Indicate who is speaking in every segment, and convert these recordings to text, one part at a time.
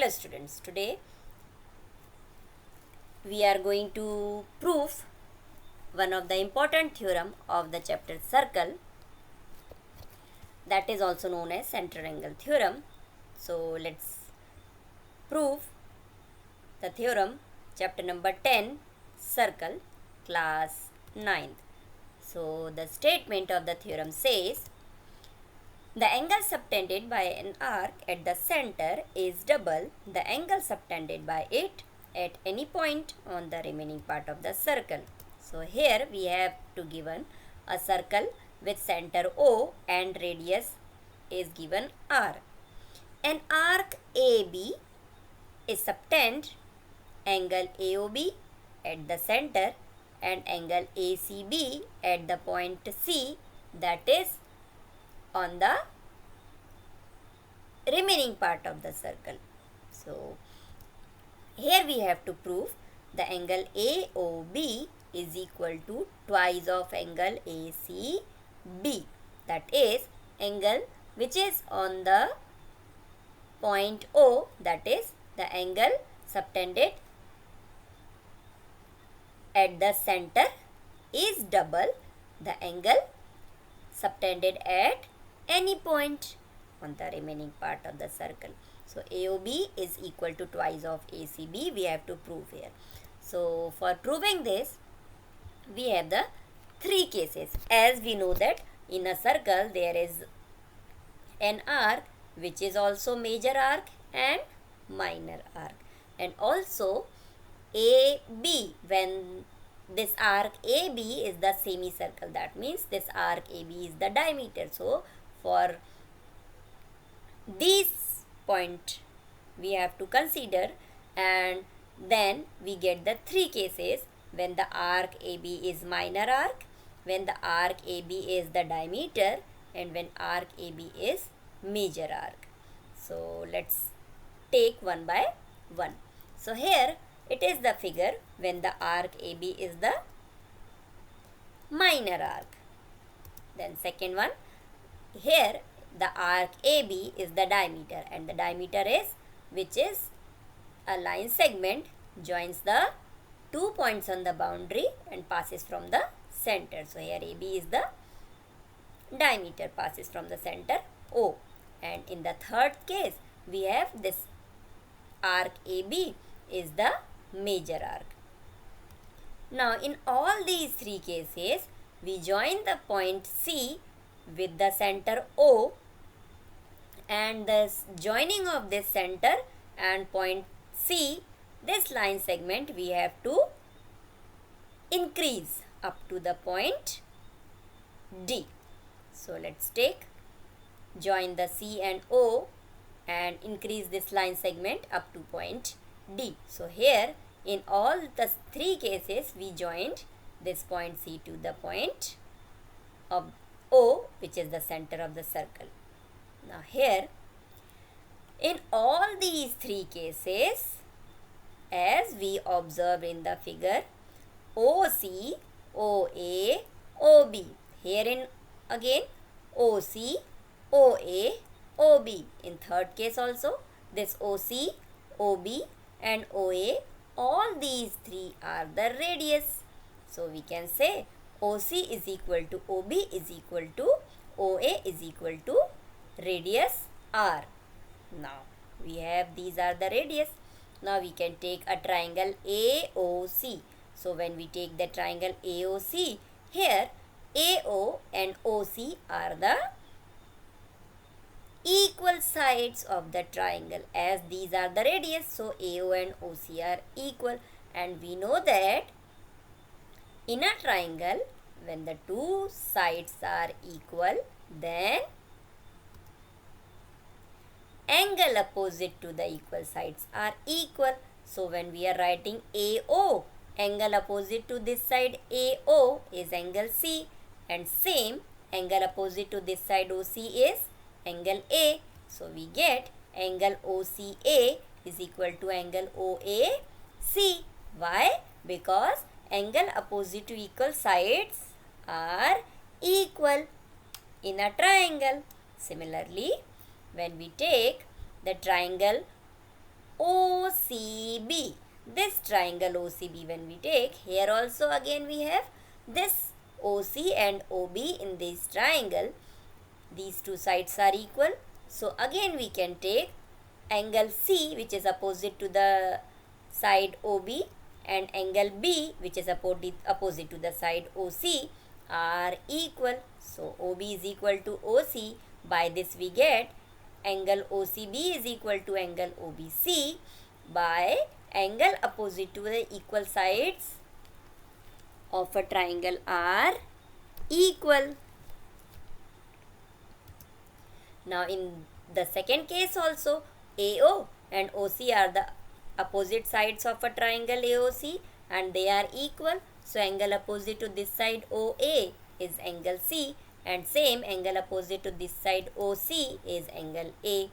Speaker 1: Hello students, today we are going to prove one of the important theorem of the chapter circle, that is also known as center angle theorem. So let's prove the theorem, chapter number 10, circle, class 9th. So the statement of the theorem says the angle subtended by an arc at the center is double the angle subtended by it at any point on the remaining part of the circle. So here we have to given a circle with center O and radius is given R. An arc AB is subtend angle AOB at the center and angle ACB at the point C, that is on the remaining part of the circle. So here we have to prove the angle AOB is equal to twice of angle ACB, that is angle which is on the point O, that is the angle subtended at the center is double the angle subtended at any point on the remaining part of the circle. So AOB is equal to twice of ACB we have to prove here. So for proving this we have the three cases. As we know that in a circle there is an arc which is also major arc and minor arc, and also AB, when this arc AB is the semicircle, that means this arc AB is the diameter. So for this point we have to consider, and then we get the three cases when the arc AB is minor arc, when the arc AB is the diameter, and when arc AB is major arc. So let's take one by one. So here it is the figure when the arc AB is the minor arc. Then second one, here the arc AB is the diameter, and the diameter is which is a line segment joins the 2 points on the boundary and passes from the center. So here AB is the diameter, passes from the center O. And in the third case we have this arc AB is the major arc. Now in all these three cases we join the point C with the center O, and this joining of this center and point C, this line segment we have to increase up to the point D. So let's take join the C and O and increase this line segment up to point D. So here in all the three cases we joined this point C to the point of O, which is the center of the circle. Now here in all these three cases, as we observed in the figure, OC, OA, OB. Herein again OC, OA, OB. In third case also this OC, OB and OA, all these three are the radius. So we can say OC is equal to OB is equal to OA is equal to radius R. Now we have these are the radius. Now we can take a triangle AOC. So when we take the triangle AOC, here AO and OC are the equal sides of the triangle, as these are the radius. So AO and OC are equal, and we know that in a triangle when the two sides are equal, then angle opposite to the equal sides are equal. So when we are writing AO, angle opposite to this side AO is angle C, and same angle opposite to this side OC is angle A. So we get angle OCA is equal to angle OAC. Why? Because angle opposite to equal sides are equal in a triangle. Similarly, when we take the triangle OCB. This triangle OCB when we take, here also again we have this OC and OB in this triangle. These two sides are equal. So again we can take angle C, which is opposite to the side OB, and angle B, which is opposite to the side OC, are equal. So OB is equal to OC. By this we get angle OCB is equal to angle OBC by angle opposite to the equal sides of a triangle are equal. Now in the second case also, AO and OC are the opposite sides of a triangle AOC and they are equal. So angle opposite to this side OA is angle C, and same angle opposite to this side OC is angle A.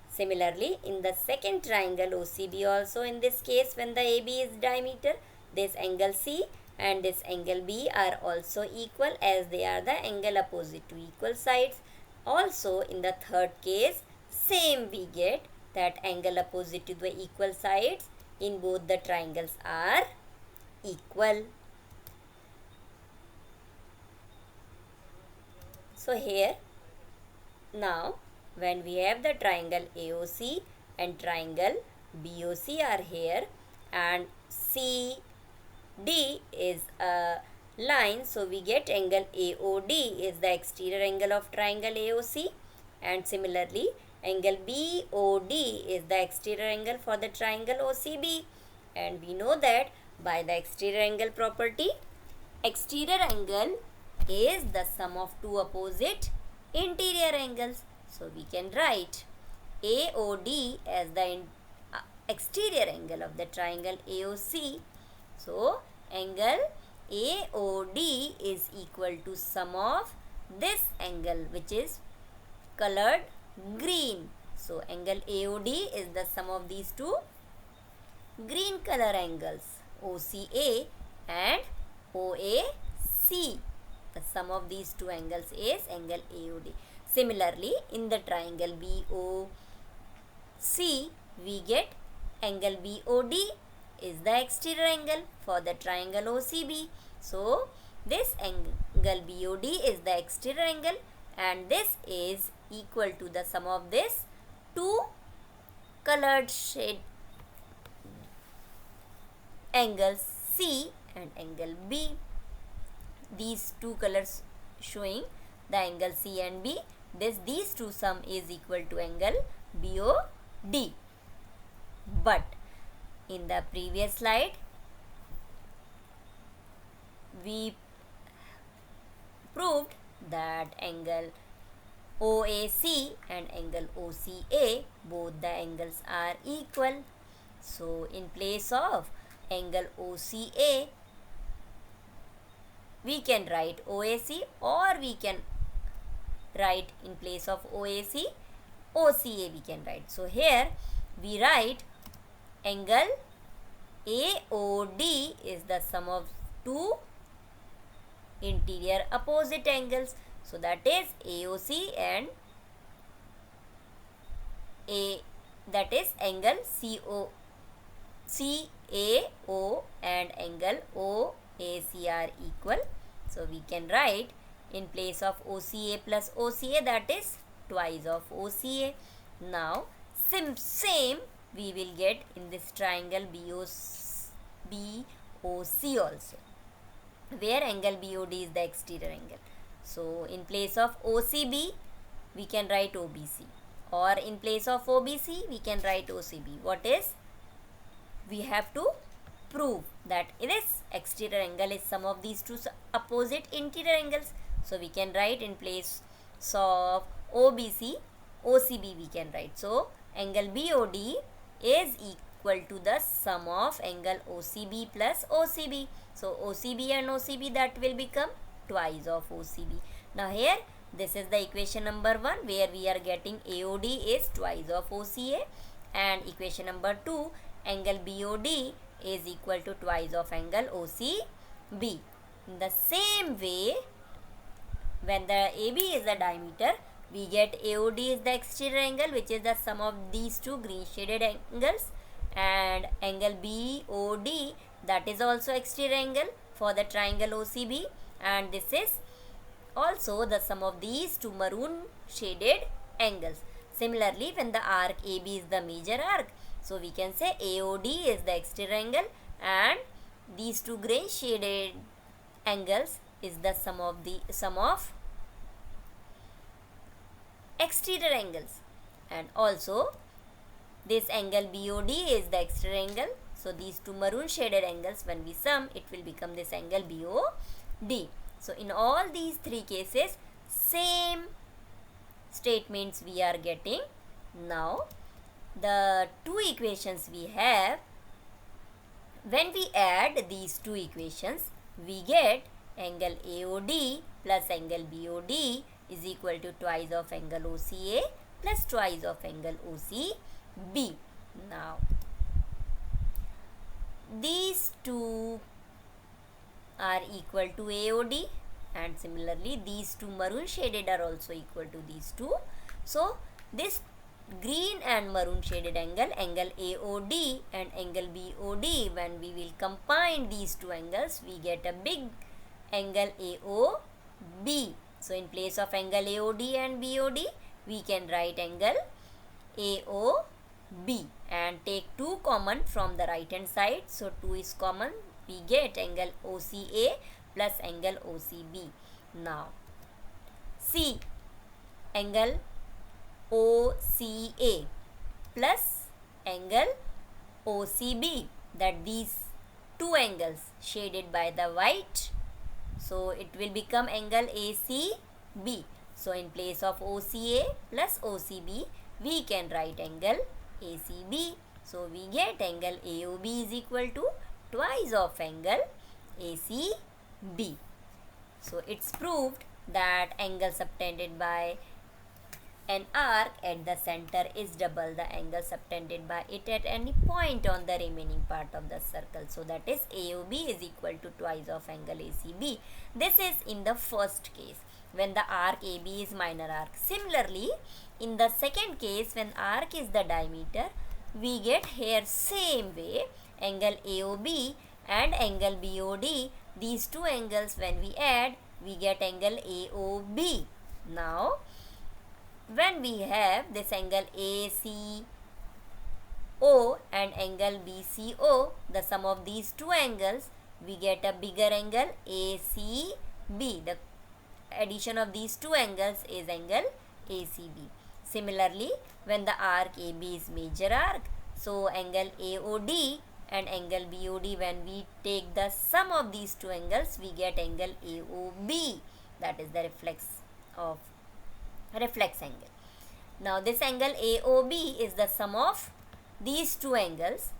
Speaker 1: Similarly, in the second triangle OCB also, in this case when the AB is diameter, this angle C and this angle B are also equal as they are the angle opposite to equal sides. Also in the third case, same we get that angle opposite to the equal sides in both the triangles are equal. So here now when we have the triangle AOC and triangle BOC are here and CD is a line, so we get angle AOD is the exterior angle of triangle AOC, and similarly angle BOD is the exterior angle for the triangle OCB, and we know that by the exterior angle property, exterior angle is the sum of two opposite interior angles. So we can write AOD as the exterior angle of the triangle AOC. So angle AOD is equal to sum of this angle which is colored green. So angle AOD is the sum of these two green color angles OCA and OAC. The sum of these two angles is angle AOD. Similarly, in the triangle BOC, we get angle BOD is the exterior angle for the triangle OCB. So, this angle BOD is the exterior angle and this is equal to the sum of this two colored shade angles C and angle B. These two colors showing the angle C and B. These two sum is equal to angle BOD. But in the previous slide, we proved that angle OAC and angle OCA, both the angles are equal. So in place of angle OCA, we can write OAC, or we can write in place of OAC, OCA we can write. So here we write angle AOD is the sum of two interior opposite angles. So that is AOC and that is angle CAO and angle OAC are equal. So we can write in place of OCA plus OCA, that is twice of OCA. Now same we will get in this triangle BOC also, where angle BOD is the exterior angle. So in place of OCB we can write OBC, or in place of OBC we can write OCB. What is? We have to prove that this exterior angle is sum of these two opposite interior angles. So we can write in place of OBC, OCB we can write. So angle BOD is equal to the sum of angle OCB plus OCB. So OCB and OCB, that will become twice of OCB. Now here this is the equation number 1 where we are getting AOD is twice of OCA, and equation number 2 angle BOD is equal to twice of angle OCB. In the same way, when the AB is the diameter, we get AOD is the exterior angle, which is the sum of these two green shaded angles, and angle BOD, that is also exterior angle for the triangle OCB, and this is also the sum of these two maroon shaded angles. Similarly, when the arc AB is the major arc, so we can say AOD is the exterior angle and these two gray shaded angles is the sum of exterior angles, and also this angle BOD is the exterior angle. So these two maroon shaded angles, when we sum, it will become this angle BOD. So in all these three cases, same statements we are getting. Now the two equations we have, when we add these two equations, we get angle AOD plus angle BOD is equal to twice of angle OCA plus twice of angle OCB. Now these two are equal to AOD, and similarly these two maroon shaded are also equal to these two. So this green and maroon shaded angle AOD and angle BOD, when we will combine these two angles, we get a big angle AOB. So in place of angle AOD and BOD, we can write angle AOB and take 2 common from the right hand side. So 2 is common, we get angle OCA plus angle OCB. Now see angle OCA plus angle OCB, that these two angles shaded by the white, so it will become angle ACB. So in place of OCA plus OCB, we can write angle ACB. So we get angle AOB is equal to twice of angle ACB. So it's proved that angle subtended by an arc at the center is double the angle subtended by it at any point on the remaining part of the circle. So that is AOB is equal to twice of angle ACB. This is in the first case when the arc AB is minor arc. Similarly, in the second case, when arc is the diameter, we get here same way angle AOB and angle BOD. These two angles, when we add, we get angle AOB. Now when we have this angle ACO and angle BCO, the sum of these two angles, we get a bigger angle ACB. The addition of these two angles is angle ACB. Similarly, when the arc AB is major arc, so angle AOD and angle BOD, when we take the sum of these two angles, we get angle AOB, that is the reflex angle. Now this angle AOB is the sum of these two angles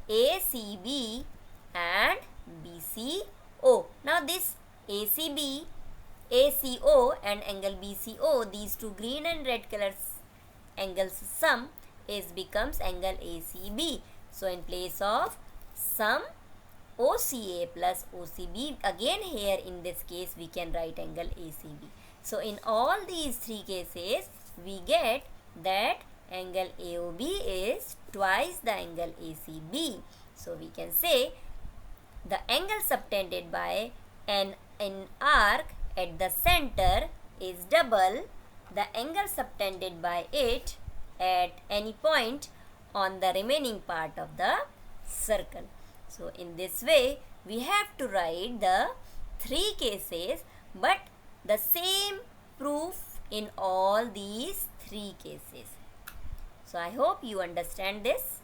Speaker 1: ACB and BCO. Now this ACB, ACO and angle BCO, these two green and red colors angles sum becomes angle ACB. So in place of sum OCA plus OCB, again here in this case we can write angle ACB. So in all these three cases, we get that angle AOB is twice the angle ACB. So we can say the angle subtended by an arc at the center is double the angle subtended by it at any point on the remaining part of the circle. So in this way, we have to write the three cases, but the same proof in all these three cases. So I hope you understand this.